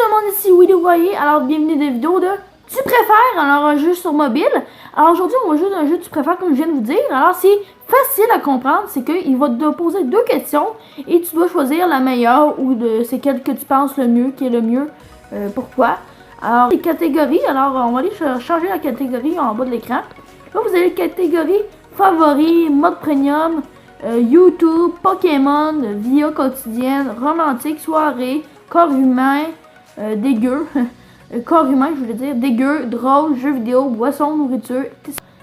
tout le monde, ici Willy Voyer. Alors bienvenue dans la vidéo de Tu préfères, alors un jeu sur mobile. Alors aujourd'hui on va jouer un jeu Tu préfères comme je viens de vous dire. Alors c'est facile à comprendre, c'est qu'il va te poser deux questions et tu dois choisir la meilleure ou c'est quelle que tu penses le mieux, qui est le mieux pour toi. Alors les catégories, alors on va aller changer la catégorie en bas de l'écran. Là vous avez les catégories favoris, mode premium, YouTube, Pokémon, vie quotidienne, romantique, soirée, corps humain, dégueu, corps humain je voulais dire, dégueu, drôle, jeux vidéo, boisson, nourriture.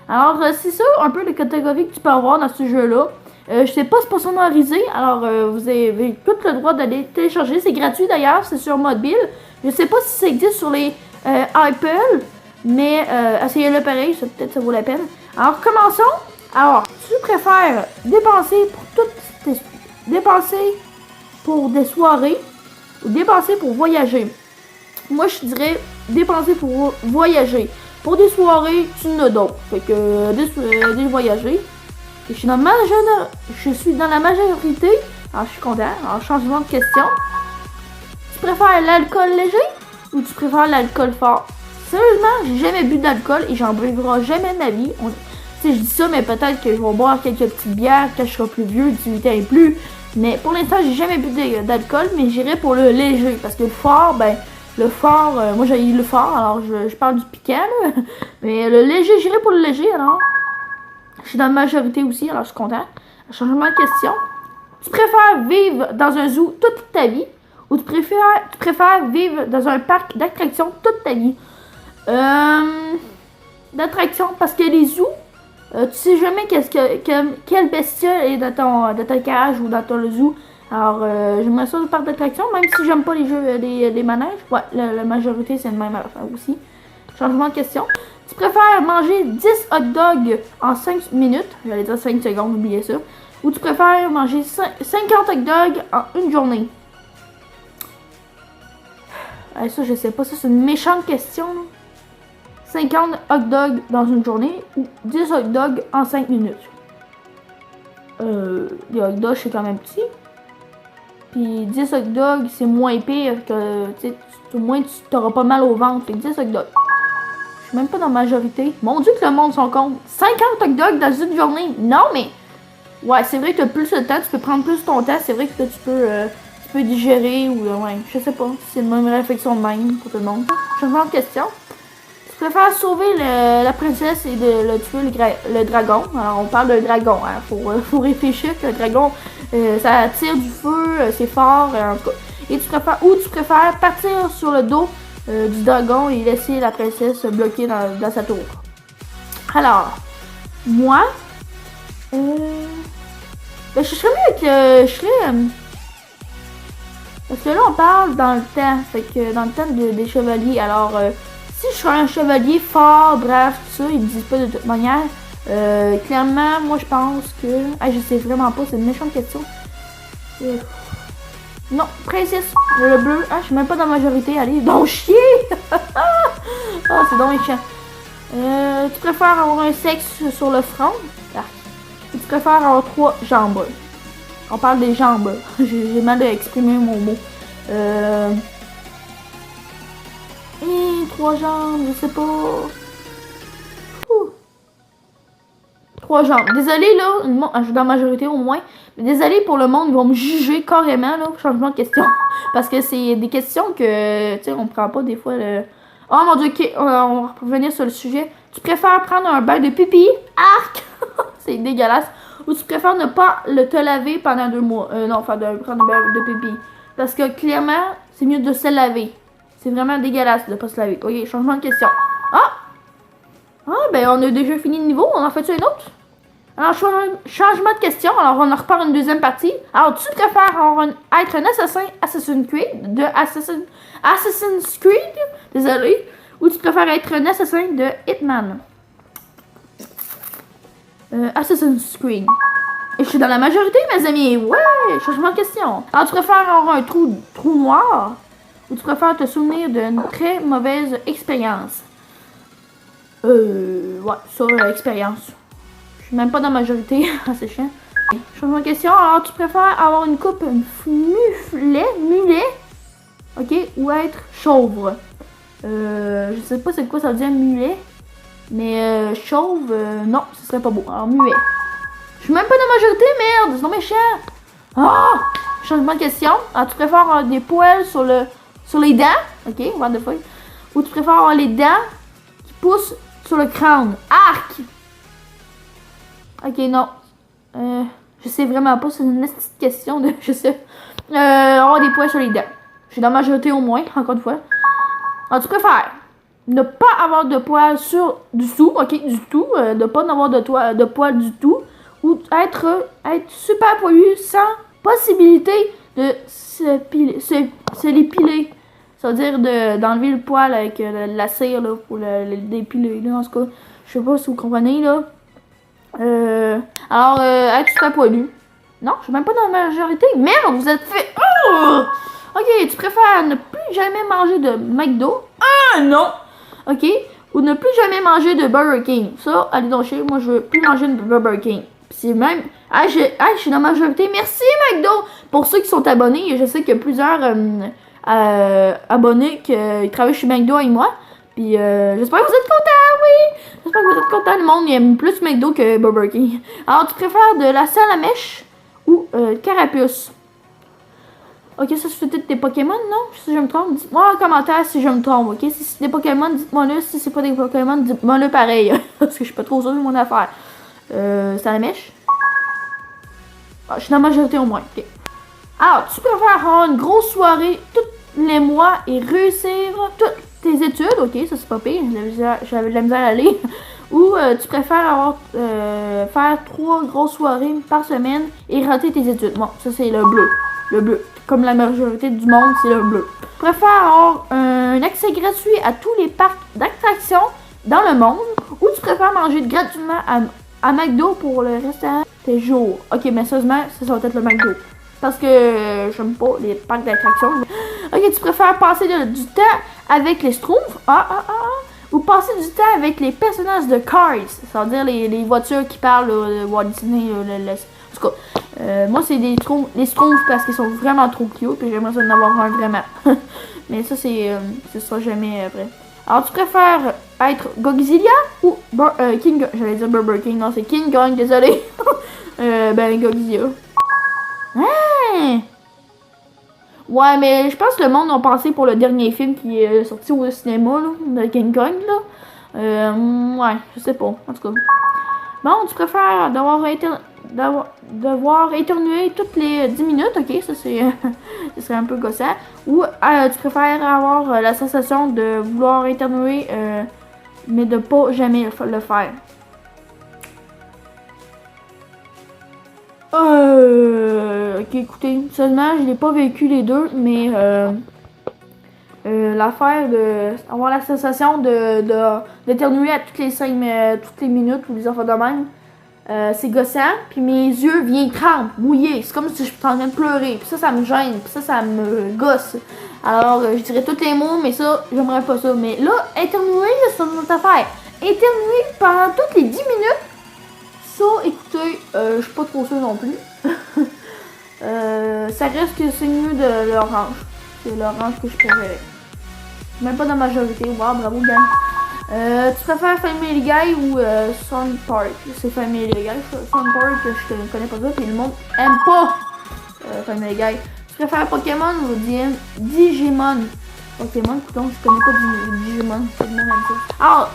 Alors c'est ça un peu les catégories que tu peux avoir dans ce jeu-là. Je sais pas, c'est pas sonorisé, alors vous avez tout le droit d'aller télécharger, c'est gratuit d'ailleurs, c'est sur mobile. Je sais pas si ça existe sur les Apple, mais essayez-le pareil, peut-être ça vaut la peine. Alors commençons. Alors, tu préfères dépenser pour des soirées ou dépenser pour voyager? Moi, je dirais dépenser pour voyager. Pour des soirées, tu n'as d'autres. Fait que des voyager. Je suis dans la majorité. Alors, je suis content. Alors, changement de question. Tu préfères l'alcool léger ou tu préfères l'alcool fort? Sérieusement, j'ai jamais bu d'alcool et j'en boirai jamais de ma vie. Tu sais, je dis ça, mais peut-être que je vais boire quelques petites bières quand je serai plus vieux, 18 ans et plus. Mais pour l'instant, j'ai jamais bu d'alcool, mais j'irai pour le léger. Parce que le fort, moi j'ai eu le fort, alors je parle du piquant, là. Mais le léger, j'irai pour le léger, alors. Je suis dans la majorité aussi, alors je suis content. Changement de question. Tu préfères vivre dans un zoo toute ta vie ou tu préfères vivre dans un parc d'attractions toute ta vie? D'attractions, parce que les zoos, tu sais jamais quelle bestiole est dans ta cage ou dans ton zoo. Alors, j'aimerais ça le parc d'attraction, même si j'aime pas les jeux, les manèges. Ouais, la majorité, c'est le même affaire aussi. Changement de question. Tu préfères manger 10 hot dogs en 5 minutes, j'allais dire 5 secondes, oubliez ça. Ou tu préfères manger 50 hot dogs en une journée? Ça, je sais pas, ça c'est une méchante question, là. 50 hot dogs dans une journée ou 10 hot dogs en 5 minutes. Les hot dogs, c'est quand même petit. Puis 10 hot dogs, c'est moins pire que, tu sais, au moins tu t'auras pas mal au ventre. Fait 10 hot dogs. Je suis même pas dans la majorité. Mon Dieu que le monde s'en compte. 50 hot dogs dans une journée. Non, mais... Ouais, c'est vrai que tu as plus de temps, tu peux prendre plus ton temps. C'est vrai que tu peux digérer ou... ouais, je sais pas. C'est une même réflexion de même pour tout le monde. Changement de question. Tu préfères sauver la princesse et de tuer le dragon. Alors, on parle d'un dragon, hein. Faut réfléchir que le dragon, ça tire du feu, c'est fort, en tout cas. Et tu préfères partir sur le dos du dragon et laisser la princesse bloquée dans sa tour. Alors, moi, je serais mieux avec parce que là, on parle dans le temps, fait que dans le temps des chevaliers, alors... si je suis un chevalier fort, bref, tout ça, ils me disent pas de toute manière. Clairement, moi je pense que... je sais vraiment pas, c'est une méchante question. Non, princesse, le bleu. Je suis même pas dans la majorité, allez, donc chier! C'est donc méchant. Tu préfères avoir un sexe sur le front? Tu préfères avoir 3 jambes? On parle des jambes. J'ai mal exprimé mon mot. 3 jambes, je sais pas. 3 jambes. Désolé là, je suis dans la majorité au moins. Mais désolé pour le monde, ils vont me juger carrément là. Changement de question. Parce que c'est des questions que, tu sais, on prend pas des fois le... Oh mon dieu, ok, on va revenir sur le sujet. Tu préfères prendre un bain de pipi? Arc! C'est dégueulasse. Ou tu préfères ne pas te laver pendant 2 mois? Non, enfin, prendre un bain de pipi. Parce que clairement, c'est mieux de se laver. C'est vraiment dégueulasse de pas se laver. Ok, changement de question. Ben on a déjà fini le niveau. On en fait un autre? Alors, changement de question. Alors, on en repart une deuxième partie. Alors, tu préfères être un assassin Assassin's Creed? Désolé. Ou tu préfères être un assassin de Hitman? Assassin's Creed. Et je suis dans la majorité, mes amis. Ouais, changement de question. Alors, tu préfères avoir un trou noir? Ou tu préfères te souvenir d'une très mauvaise expérience? Ouais, ça, expérience. Je suis même pas dans la majorité. C'est chiant. Changement de question. Alors, tu préfères avoir une coupe mulet ok, ou être chauve. Je sais pas c'est quoi ça veut dire muet, mais chauve, non, ce serait pas beau. Alors muet. Je suis même pas de majorité, merde, c'est non méchant. Ah! Changement de question. Ah, tu préfères avoir des poils sur les dents, ok, what the fuck, ou tu préfères avoir les dents qui poussent sur le crâne. Arc! Ok, non. Je sais vraiment pas, c'est une petite question de. Je sais. Avoir des poils sur les dents. Je suis dans la majorité au moins, encore une fois. Alors, tu préfères ne pas avoir de poils sur du tout, ok, du tout, ne pas avoir de poils du tout, ou être super poilu sans possibilité de se l'épiler. Ça veut dire d'enlever le poil avec la cire là, pour le dépiler. Là, en tout cas, je sais pas si vous comprenez là. Alors, être super poilu. Non, je suis même pas dans la majorité. Merde, vous êtes fait. Oh! Ok, tu préfères ne plus jamais manger de McDo? Ah non! Ok, ou ne plus jamais manger de Burger King. Ça, allez donc chez moi, je veux plus manger de Burger King. Puis c'est même. Ah, je suis dans la majorité. Merci McDo! Pour ceux qui sont abonnés, je sais qu'il y a plusieurs abonnés qui travaillent chez McDo avec moi. Puis j'espère que vous êtes contents, oui! J'espère que vous êtes contents. Le monde aime plus McDo que Burger King. Alors, tu préfères de la salle à mèche ou carapuce? Ok, ça c'est peut-être des Pokémon, non? Si je me trompe, dites-moi en commentaire si je me trompe, ok? Si c'est des Pokémon, dites-moi-le. Si c'est pas des Pokémon, dites-moi-le pareil. Parce que je suis pas trop sûre de mon affaire. C'est à la mèche? Ah, je suis dans la majorité au moins, ok. Alors, tu préfères avoir une grosse soirée tous les mois et réussir toutes tes études, ok, ça c'est pas pire, j'avais de la misère à aller. Ou tu préfères faire 3 grosses soirées par semaine et rater tes études. Bon, ça c'est le bleu. Le bleu. Comme la majorité du monde, c'est le bleu. Tu préfères avoir un accès gratuit à tous les parcs d'attractions dans le monde ou tu préfères manger gratuitement à McDo pour le restant de tes jours. Ok, mais sérieusement, ça va être le McDo. Parce que j'aime pas les parcs d'attractions. Ok, tu préfères passer du temps avec les Schtroumpfs ou passer du temps avec les personnages de Cars. Ça veut dire les voitures qui parlent de Walt Disney. En tout cas, moi c'est les Schtroumpfs parce qu'ils sont vraiment trop cute et j'aimerais ça en avoir un vraiment. Mais ça ce sera jamais après. Alors tu préfères être Godzilla ou King Kong? J'allais dire Burger King, non c'est King Kong, désolé. Ben Godzilla. Hein? Ouais, mais je pense que le monde a pensé pour le dernier film qui est sorti au cinéma, là, de King Kong, là. Ouais, je sais pas, en tout cas. Bon, tu préfères devoir éternuer toutes les 10 minutes, ok, ça c'est ça serait un peu gossant. Ou tu préfères avoir la sensation de vouloir éternuer, mais de pas jamais le faire. Ok, écoutez, seulement je n'ai pas vécu les deux, mais l'affaire de avoir la sensation d'éternuer à toutes les minutes ou des affaires de même, c'est gossant, puis mes yeux viennent trempés, mouillés, c'est comme si je suis en train de pleurer, puis ça me gêne, puis ça me gosse. Alors je dirais tous les mots, mais ça, j'aimerais pas ça. Mais là, éternuer, c'est une autre affaire. Éternuer pendant toutes les 10 minutes, ça, écoutez, je suis pas trop sûre non plus. Ça reste que c'est mieux de l'orange. C'est l'orange que je préférais. Même pas dans la majorité. Wow, bravo, gang. Tu préfères Family Guy ou Sun Park? C'est Family Guy. Sun Park, je connais pas ça. Puis le monde aime pas Family Guy. Tu préfères Pokémon ou Digimon? Pokémon, écoute, je connais pas Digimon. C'est le même ça. Alors,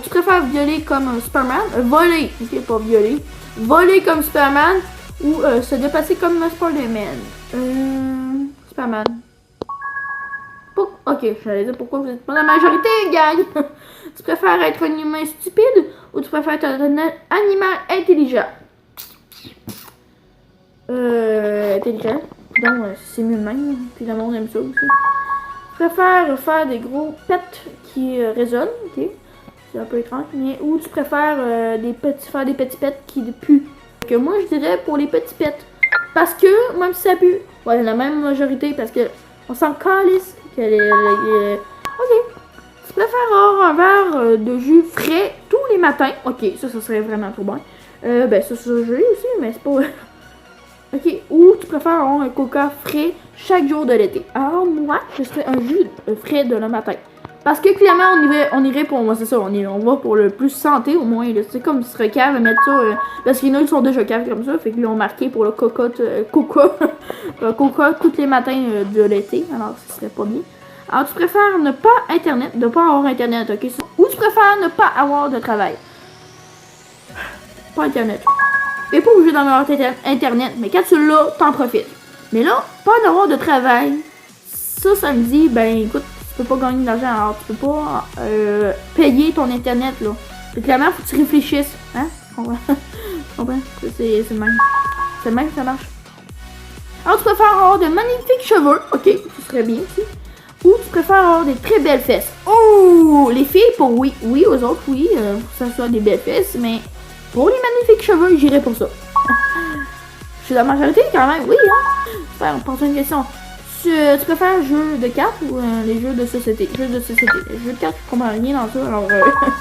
tu préfères violer comme Superman? Voler, ok, pas violer. Voler comme Superman ou se dépasser comme Spider-Man? Superman. Ok, j'allais dire pourquoi vous êtes pas la majorité, gang. Tu préfères être un humain stupide ou tu préfères être un animal intelligent? Intelligent. Donc, c'est mieux de même. Puis le monde aime ça aussi. Tu préfères faire des gros pets qui résonnent, ok? C'est un peu étrange, mais ou tu préfères faire des petits pets qui puent? Que moi, je dirais pour les petits pets. Parce que, même si ça pue, ouais, la même majorité, parce que on s'en calisse. Ok. Tu préfères avoir un verre de jus frais tous les matins? Ok, ça serait vraiment trop bon. Ben, ça, j'ai aussi, mais c'est pas. Ok, ou tu préfères avoir un coca frais chaque jour de l'été. Alors moi, je serais un jus frais de le matin. Parce que clairement, on irait pour moi, c'est ça, on va pour le plus santé au moins. C'est comme ce serait cave mettre ça. Parce qu'il y en a qui sont déjà caves comme ça. Fait que là, on marqué pour le coca, coca tous les matins de l'été. Alors, ce serait pas bien. Alors, tu préfères ne pas avoir internet, ok? Ou tu préfères ne pas avoir de travail? Pas internet. Et pas obligé d'avoir internet, mais quand tu l'as, t'en profites. Mais là, pas d'avoir de travail. Ça me dit, ben écoute, tu peux pas gagner de l'argent, alors tu peux pas payer ton internet, là. Et clairement, faut que tu réfléchisses. Hein? Tu comprends? C'est le même. C'est le même que ça marche. Alors, tu préfères avoir de magnifiques cheveux. Ok, ce serait bien aussi. Ou tu préfères avoir des très belles fesses. Oh! Les filles, pour oui, aux autres, oui, ça soit des belles fesses, mais pour les magnifiques cheveux, j'irais pour ça. Je suis la majorité quand même, oui, hein? Super, on pense à une question. Tu préfères jeux de cartes ou les jeux de société? Jeux de société. Les jeux de cartes, je comprends rien dans ça. Alors,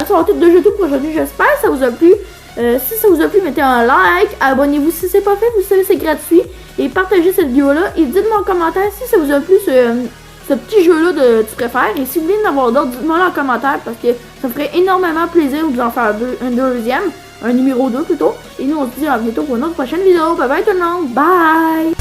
ça va être deux jeux tout pour aujourd'hui. J'espère que ça vous a plu. Si ça vous a plu, mettez un like. Abonnez-vous si c'est pas fait. Vous savez, c'est gratuit. Et partagez cette vidéo-là. Et dites-moi en commentaire si ça vous a plu ce petit jeu-là de tu préfères. Et si vous voulez en avoir d'autres, dites-moi en commentaire parce que ça me ferait énormément plaisir de vous en faire un deuxième. Un numéro 2 plutôt. Et nous, on se dit à bientôt pour une autre prochaine vidéo. Bye bye tout le monde. Bye!